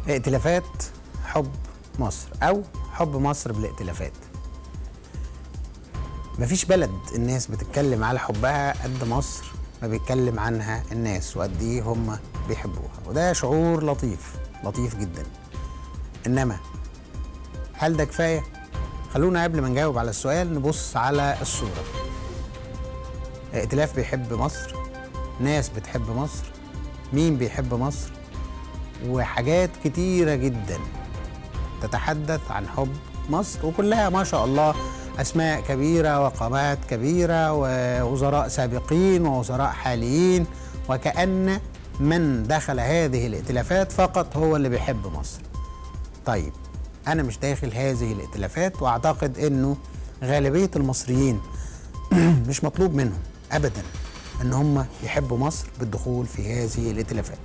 ائتلافات حب مصر أو حب مصر بالائتلافات. مفيش بلد الناس بتتكلم على حبها قد مصر ما بيتكلم عنها الناس وقد ايه هم بيحبوها، وده شعور لطيف جدا. انما هل ده كفايه؟ خلونا قبل ما نجاوب على السؤال نبص على الصوره. ائتلاف بيحب مصر، ناس بتحب مصر، مين بيحب مصر، وحاجات كتيره جدا تتحدث عن حب مصر، وكلها ما شاء الله أسماء كبيرة وقامات كبيرة ووزراء سابقين ووزراء حاليين، وكأن من دخل هذه الائتلافات فقط هو اللي بيحب مصر. طيب أنا مش داخل هذه الائتلافات، وأعتقد أنه غالبية المصريين مش مطلوب منهم أبدا أن هم يحبوا مصر بالدخول في هذه الائتلافات.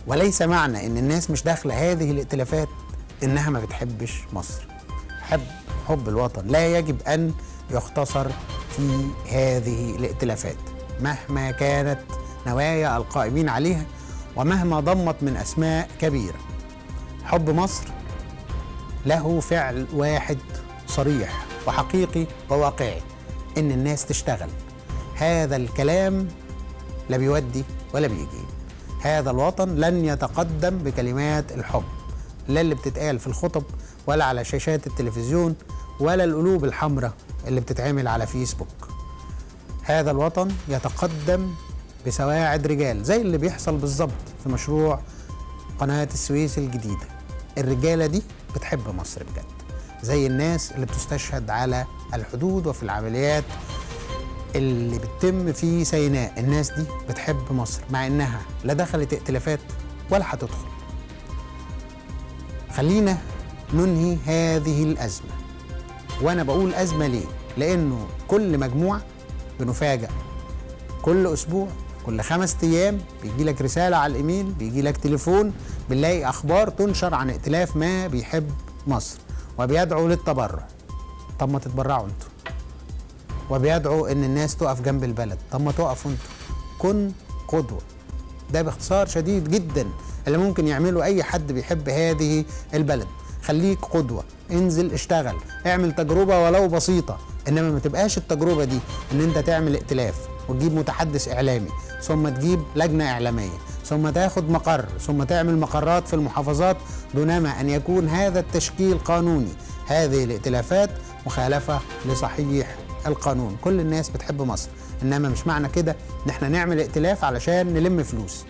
وليس معنى أن الناس مش داخلة هذه الائتلافات إنها ما بتحبش مصر. حب الوطن لا يجب أن يختصر في هذه الائتلافات مهما كانت نوايا القائمين عليها ومهما ضمت من أسماء كبيرة. حب مصر له فعل واحد صريح وحقيقي وواقعي، إن الناس تشتغل. هذا الكلام لا بيودي ولا بيجي. هذا الوطن لن يتقدم بكلمات الحب، لا اللي بتتقال في الخطب ولا على شاشات التلفزيون ولا القلوب الحمراء اللي بتتعمل على فيسبوك. هذا الوطن يتقدم بسواعد رجال زي اللي بيحصل بالظبط في مشروع قناة السويس الجديدة. الرجالة دي بتحب مصر بجد، زي الناس اللي بتستشهد على الحدود وفي العمليات اللي بتتم في سيناء. الناس دي بتحب مصر مع انها لا دخلت ائتلافات ولا هتدخل. خلينا ننهي هذه الأزمة. وأنا بقول أزمة ليه؟ لأنه كل مجموعة بنفاجأ، كل أسبوع، كل 5 أيام بيجي لك رسالة على الإيميل، بيجي لك تليفون، بنلاقي أخبار تنشر عن ائتلاف ما بيحب مصر وبيدعو للتبرع. طب ما تتبرعوا انتوا، وبيدعو إن الناس تقف جنب البلد. طب ما تقفوا انتوا. كن قدوة. ده باختصار شديد جدا اللي ممكن يعمله أي حد بيحب هذه البلد. خليك قدوة، انزل اشتغل، اعمل تجربة ولو بسيطة. إنما ما تبقاش التجربة دي إن أنت تعمل ائتلاف وتجيب متحدث إعلامي، ثم تجيب لجنة إعلامية، ثم تاخد مقر، ثم تعمل مقرات في المحافظات دونما أن يكون هذا التشكيل قانوني. هذه الائتلافات مخالفة لصحيح القانون. كل الناس بتحب مصر، إنما مش معنى كده إن احنا نعمل ائتلاف علشان نلم فلوس.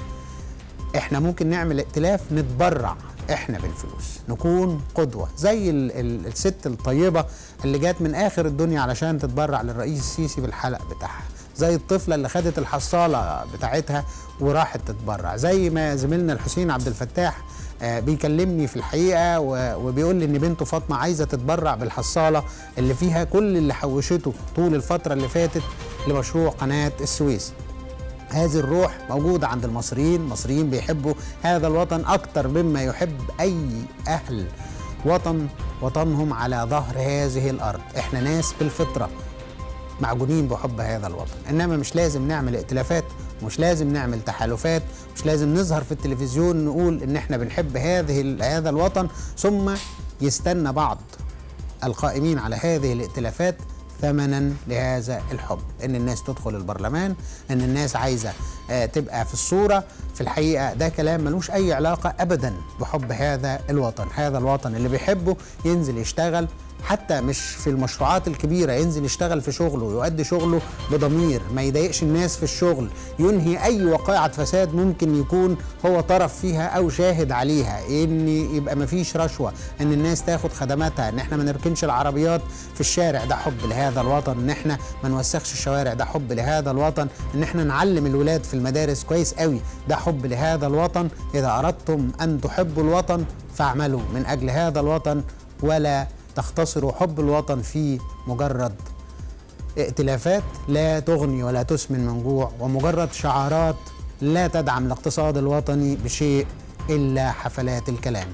احنا ممكن نعمل ائتلاف نتبرع احنا بالفلوس، نكون قدوة زي الست الطيبة اللي جات من آخر الدنيا علشان تتبرع للرئيس السيسي بالحلق بتاعها، زي الطفلة اللي خدت الحصالة بتاعتها وراحت تتبرع، زي ما زميلنا الحسين عبد الفتاح بيكلمني في الحقيقة وبيقول لي إن بنته فاطمة عايزة تتبرع بالحصالة اللي فيها كل اللي حوشته طول الفترة اللي فاتت لمشروع قناة السويس. هذه الروح موجودة عند المصريين. المصريين بيحبوا هذا الوطن أكتر مما يحب أي أهل وطنهم على ظهر هذه الأرض. إحنا ناس بالفطرة معجونين بحب هذا الوطن، إنما مش لازم نعمل ائتلافات، مش لازم نعمل تحالفات، مش لازم نظهر في التلفزيون نقول إن إحنا بنحب هذا الوطن، ثم يستنى بعض القائمين على هذه الائتلافات ثمنا لهذا الحب. ان الناس تدخل البرلمان، ان الناس عايزة تبقى في الصورة. في الحقيقة ده كلام ملوش اي علاقة ابدا بحب هذا الوطن. هذا الوطن اللي بيحبه ينزل يشتغل، حتى مش في المشروعات الكبيرة، ينزل يشتغل في شغله ويؤدي شغله بضمير، ما يضايقش الناس في الشغل، ينهي أي وقائع فساد ممكن يكون هو طرف فيها أو شاهد عليها، إن يبقى مفيش رشوة، إن الناس تاخد خدماتها، إن إحنا ما نركنش العربيات في الشارع، ده حب لهذا الوطن، إن إحنا ما نوسخش الشوارع، ده حب لهذا الوطن، إن إحنا نعلم الولاد في المدارس كويس قوي، ده حب لهذا الوطن. إذا أردتم أن تحبوا الوطن فاعملوا من أجل هذا الوطن، ولا تختصروا حب الوطن في مجرد ائتلافات لا تغني ولا تسمن من جوع، ومجرد شعارات لا تدعم الاقتصاد الوطني بشيء إلا حفلات الكلام.